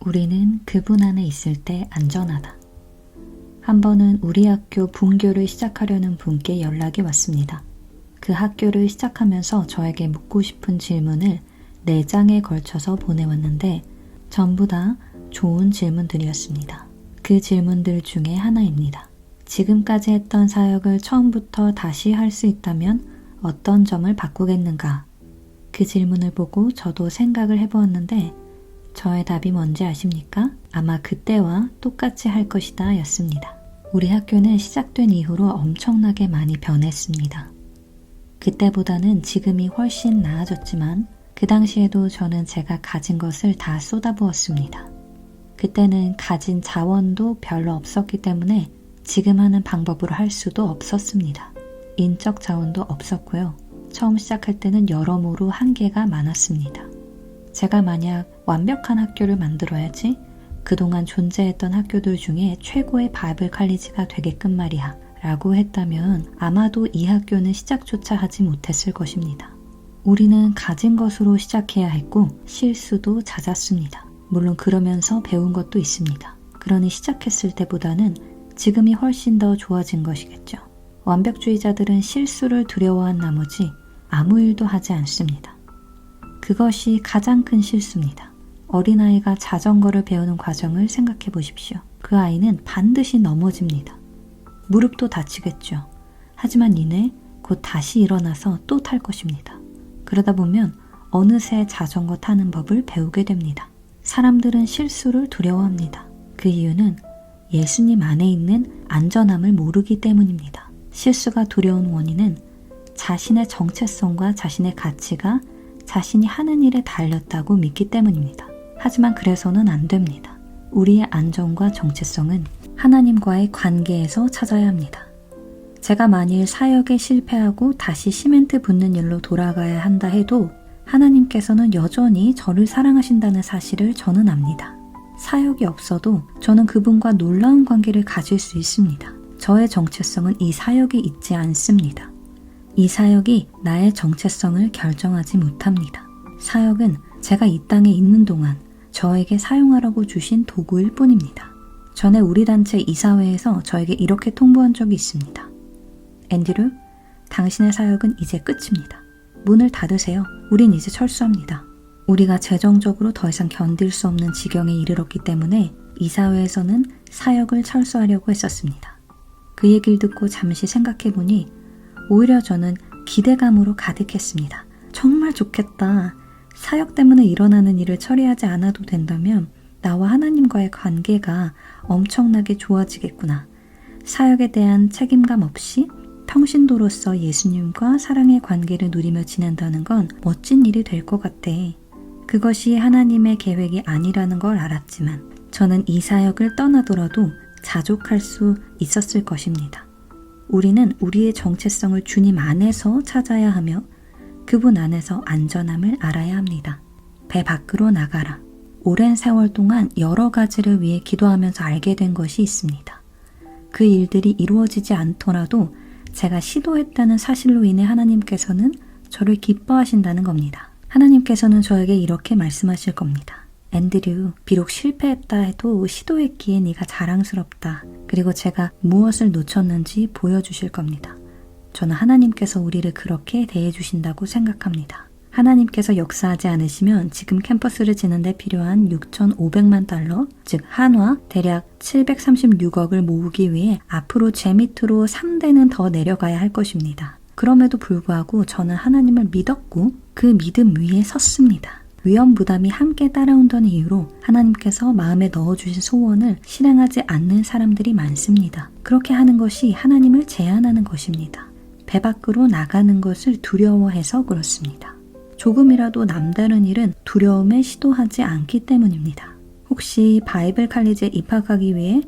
우리는 그분 안에 있을 때 안전하다. 한 번은 우리 학교 분교를 시작하려는 분께 연락이 왔습니다. 그 학교를 시작하면서 저에게 묻고 싶은 질문을 4장에 걸쳐서 보내왔는데 전부 다 좋은 질문들이었습니다. 그 질문들 중에 하나입니다. 지금까지 했던 사역을 처음부터 다시 할 수 있다면 어떤 점을 바꾸겠는가? 그 질문을 보고 저도 생각을 해보았는데 저의 답이 뭔지 아십니까? 아마 그때와 똑같이 할 것이다 였습니다. 우리 학교는 시작된 이후로 엄청나게 많이 변했습니다. 그때보다는 지금이 훨씬 나아졌지만 그 당시에도 저는 제가 가진 것을 다 쏟아부었습니다. 그때는 가진 자원도 별로 없었기 때문에 지금 하는 방법으로 할 수도 없었습니다. 인적 자원도 없었고요. 처음 시작할 때는 여러모로 한계가 많았습니다. 제가 만약 완벽한 학교를 만들어야지 그동안 존재했던 학교들 중에 최고의 바이블 칼리지가 되게끔 말이야 라고 했다면 아마도 이 학교는 시작조차 하지 못했을 것입니다. 우리는 가진 것으로 시작해야 했고 실수도 잦았습니다. 물론 그러면서 배운 것도 있습니다. 그러니 시작했을 때보다는 지금이 훨씬 더 좋아진 것이겠죠. 완벽주의자들은 실수를 두려워한 나머지 아무 일도 하지 않습니다. 그것이 가장 큰 실수입니다. 어린아이가 자전거를 배우는 과정을 생각해 보십시오. 그 아이는 반드시 넘어집니다. 무릎도 다치겠죠. 하지만 이내 곧 다시 일어나서 또 탈 것입니다. 그러다 보면 어느새 자전거 타는 법을 배우게 됩니다. 사람들은 실수를 두려워합니다. 그 이유는 예수님 안에 있는 안전함을 모르기 때문입니다. 실수가 두려운 원인은 자신의 정체성과 자신의 가치가 자신이 하는 일에 달렸다고 믿기 때문입니다. 하지만 그래서는 안 됩니다. 우리의 안전과 정체성은 하나님과의 관계에서 찾아야 합니다. 제가 만일 사역에 실패하고 다시 시멘트 붓는 일로 돌아가야 한다 해도 하나님께서는 여전히 저를 사랑하신다는 사실을 저는 압니다. 사역이 없어도 저는 그분과 놀라운 관계를 가질 수 있습니다. 저의 정체성은 이 사역에 있지 않습니다. 이 사역이 나의 정체성을 결정하지 못합니다. 사역은 제가 이 땅에 있는 동안 저에게 사용하라고 주신 도구일 뿐입니다. 전에 우리 단체 이사회에서 저에게 이렇게 통보한 적이 있습니다. 앤드류, 당신의 사역은 이제 끝입니다. 문을 닫으세요. 우린 이제 철수합니다. 우리가 재정적으로 더 이상 견딜 수 없는 지경에 이르렀기 때문에 이사회에서는 사역을 철수하려고 했었습니다. 그 얘기를 듣고 잠시 생각해보니 오히려 저는 기대감으로 가득했습니다. 정말 좋겠다. 사역 때문에 일어나는 일을 처리하지 않아도 된다면 나와 하나님과의 관계가 엄청나게 좋아지겠구나. 사역에 대한 책임감 없이 평신도로서 예수님과 사랑의 관계를 누리며 지낸다는 건 멋진 일이 될 것 같아. 그것이 하나님의 계획이 아니라는 걸 알았지만 저는 이 사역을 떠나더라도 자족할 수 있었을 것입니다. 우리는 우리의 정체성을 주님 안에서 찾아야 하며 그분 안에서 안전함을 알아야 합니다. 배 밖으로 나가라. 오랜 세월 동안 여러 가지를 위해 기도하면서 알게 된 것이 있습니다. 그 일들이 이루어지지 않더라도 제가 시도했다는 사실로 인해 하나님께서는 저를 기뻐하신다는 겁니다. 하나님께서는 저에게 이렇게 말씀하실 겁니다. 앤드류, 비록 실패했다 해도 시도했기에 네가 자랑스럽다. 그리고 제가 무엇을 놓쳤는지 보여주실 겁니다. 저는 하나님께서 우리를 그렇게 대해주신다고 생각합니다. 하나님께서 역사하지 않으시면 지금 캠퍼스를 짓는 데 필요한 6,500만 달러, 즉 한화 대략 736억을 모으기 위해 앞으로 제 밑으로 3대는 더 내려가야 할 것입니다. 그럼에도 불구하고 저는 하나님을 믿었고 그 믿음 위에 섰습니다. 위험 부담이 함께 따라온다는 이유로 하나님께서 마음에 넣어주신 소원을 실행하지 않는 사람들이 많습니다. 그렇게 하는 것이 하나님을 제한하는 것입니다. 배 밖으로 나가는 것을 두려워해서 그렇습니다. 조금이라도 남다른 일은 두려움에 시도하지 않기 때문입니다. 혹시 바이블 칼리지에 입학하기 위해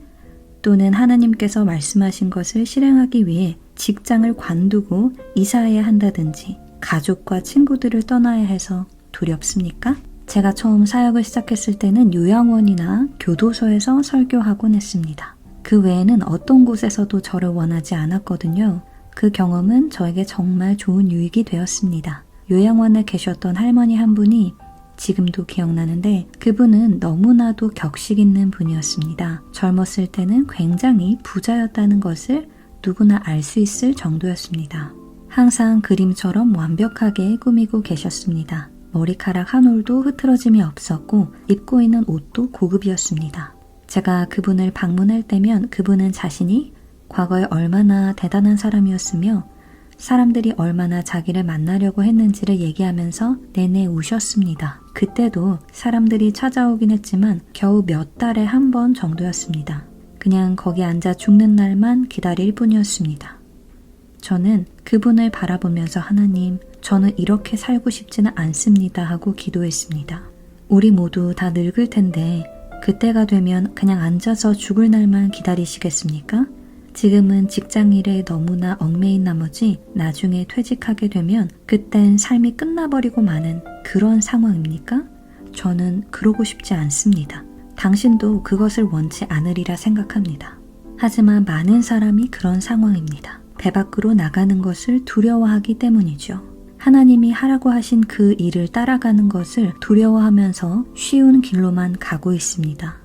또는 하나님께서 말씀하신 것을 실행하기 위해 직장을 관두고 이사해야 한다든지 가족과 친구들을 떠나야 해서 두렵습니까? 제가 처음 사역을 시작했을 때는 요양원이나 교도소에서 설교하곤 했습니다. 그 외에는 어떤 곳에서도 저를 원하지 않았거든요. 그 경험은 저에게 정말 좋은 유익이 되었습니다. 요양원에 계셨던 할머니 한 분이 지금도 기억나는데 그분은 너무나도 격식 있는 분이었습니다. 젊었을 때는 굉장히 부자였다는 것을 누구나 알 수 있을 정도였습니다. 항상 그림처럼 완벽하게 꾸미고 계셨습니다. 머리카락 한 올도 흐트러짐이 없었고 입고 있는 옷도 고급이었습니다. 제가 그분을 방문할 때면 그분은 자신이 과거에 얼마나 대단한 사람이었으며 사람들이 얼마나 자기를 만나려고 했는지를 얘기하면서 내내 우셨습니다. 그때도 사람들이 찾아오긴 했지만 겨우 몇 달에 한 번 정도였습니다. 그냥 거기 앉아 죽는 날만 기다릴 뿐이었습니다. 저는 그분을 바라보면서 하나님, 저는 이렇게 살고 싶지는 않습니다 하고 기도했습니다. 우리 모두 다 늙을 텐데 그때가 되면 그냥 앉아서 죽을 날만 기다리시겠습니까? 지금은 직장 일에 너무나 얽매인 나머지 나중에 퇴직하게 되면 그땐 삶이 끝나버리고 마는 그런 상황입니까? 저는 그러고 싶지 않습니다. 당신도 그것을 원치 않으리라 생각합니다. 하지만 많은 사람이 그런 상황입니다. 배 밖으로 나가는 것을 두려워하기 때문이죠. 하나님이 하라고 하신 그 일을 따라가는 것을 두려워하면서 쉬운 길로만 가고 있습니다.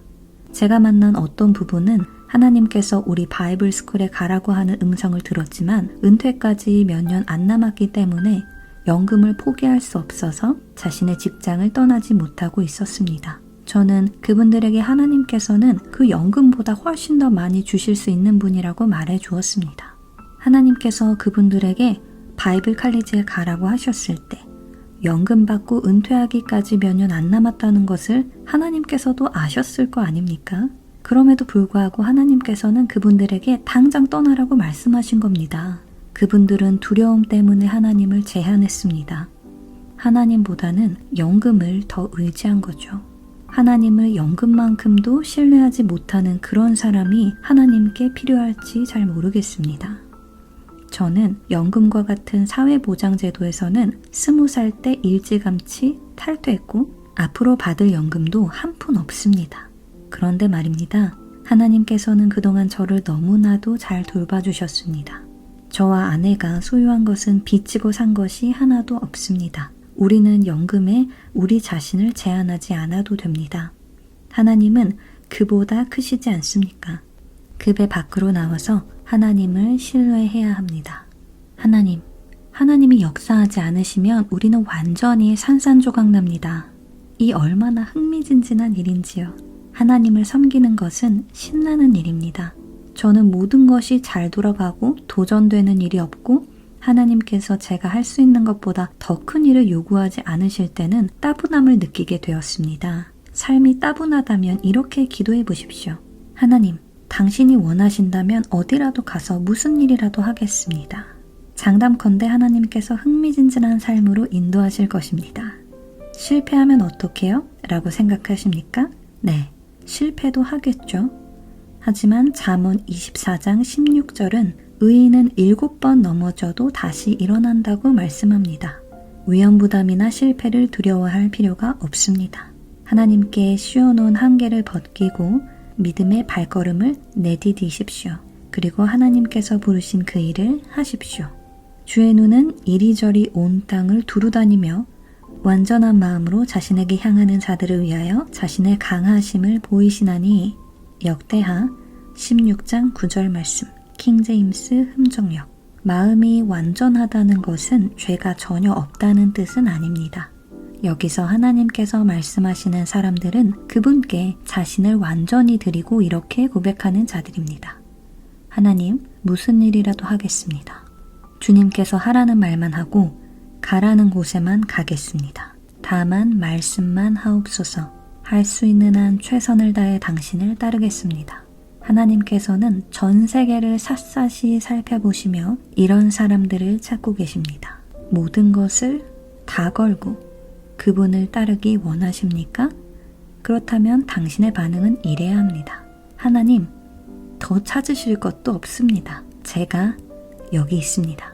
제가 만난 어떤 부부는 하나님께서 우리 바이블 스쿨에 가라고 하는 음성을 들었지만 은퇴까지 몇 년 안 남았기 때문에 연금을 포기할 수 없어서 자신의 직장을 떠나지 못하고 있었습니다. 저는 그분들에게 하나님께서는 그 연금보다 훨씬 더 많이 주실 수 있는 분이라고 말해 주었습니다. 하나님께서 그분들에게 바이블 칼리지에 가라고 하셨을 때 연금 받고 은퇴하기까지 몇 년 안 남았다는 것을 하나님께서도 아셨을 거 아닙니까? 그럼에도 불구하고 하나님께서는 그분들에게 당장 떠나라고 말씀하신 겁니다. 그분들은 두려움 때문에 하나님을 제한했습니다. 하나님보다는 연금을 더 의지한 거죠. 하나님을 연금만큼도 신뢰하지 못하는 그런 사람이 하나님께 필요할지 잘 모르겠습니다. 저는 연금과 같은 사회보장제도에서는 20살 때 일찌감치 탈퇴했고 앞으로 받을 연금도 한 푼 없습니다. 그런데 말입니다. 하나님께서는 그동안 저를 너무나도 잘 돌봐주셨습니다. 저와 아내가 소유한 것은 빚지고 산 것이 하나도 없습니다. 우리는 연금에 우리 자신을 제한하지 않아도 됩니다. 하나님은 그보다 크시지 않습니까? 그 배 밖으로 나와서 하나님을 신뢰해야 합니다. 하나님이 역사하지 않으시면 우리는 완전히 산산조각납니다. 이 얼마나 흥미진진한 일인지요. 하나님을 섬기는 것은 신나는 일입니다. 저는 모든 것이 잘 돌아가고 도전되는 일이 없고 하나님께서 제가 할 수 있는 것보다 더 큰 일을 요구하지 않으실 때는 따분함을 느끼게 되었습니다. 삶이 따분하다면 이렇게 기도해 보십시오. 하나님, 당신이 원하신다면 어디라도 가서 무슨 일이라도 하겠습니다. 장담컨대 하나님께서 흥미진진한 삶으로 인도하실 것입니다. 실패하면 어떡해요? 라고 생각하십니까? 네, 실패도 하겠죠. 하지만 잠언 24장 16절은 의인은 7번 넘어져도 다시 일어난다고 말씀합니다. 위험부담이나 실패를 두려워할 필요가 없습니다. 하나님께 씌워놓은 한계를 벗기고 믿음의 발걸음을 내디디십시오. 그리고 하나님께서 부르신 그 일을 하십시오. 주의 눈은 이리저리 온 땅을 두루다니며 완전한 마음으로 자신에게 향하는 자들을 위하여 자신의 강하심을 보이시나니. 역대하 16장 9절 말씀, 킹제임스 흠정역. 마음이 완전하다는 것은 죄가 전혀 없다는 뜻은 아닙니다. 여기서 하나님께서 말씀하시는 사람들은 그분께 자신을 완전히 드리고 이렇게 고백하는 자들입니다. 하나님, 무슨 일이라도 하겠습니다. 주님께서 하라는 말만 하고 가라는 곳에만 가겠습니다. 다만 말씀만 하옵소서. 할 수 있는 한 최선을 다해 당신을 따르겠습니다. 하나님께서는 전 세계를 샅샅이 살펴보시며 이런 사람들을 찾고 계십니다. 모든 것을 다 걸고 그분을 따르기 원하십니까? 그렇다면 당신의 반응은 이래야 합니다. 하나님, 더 찾으실 것도 없습니다. 제가 여기 있습니다.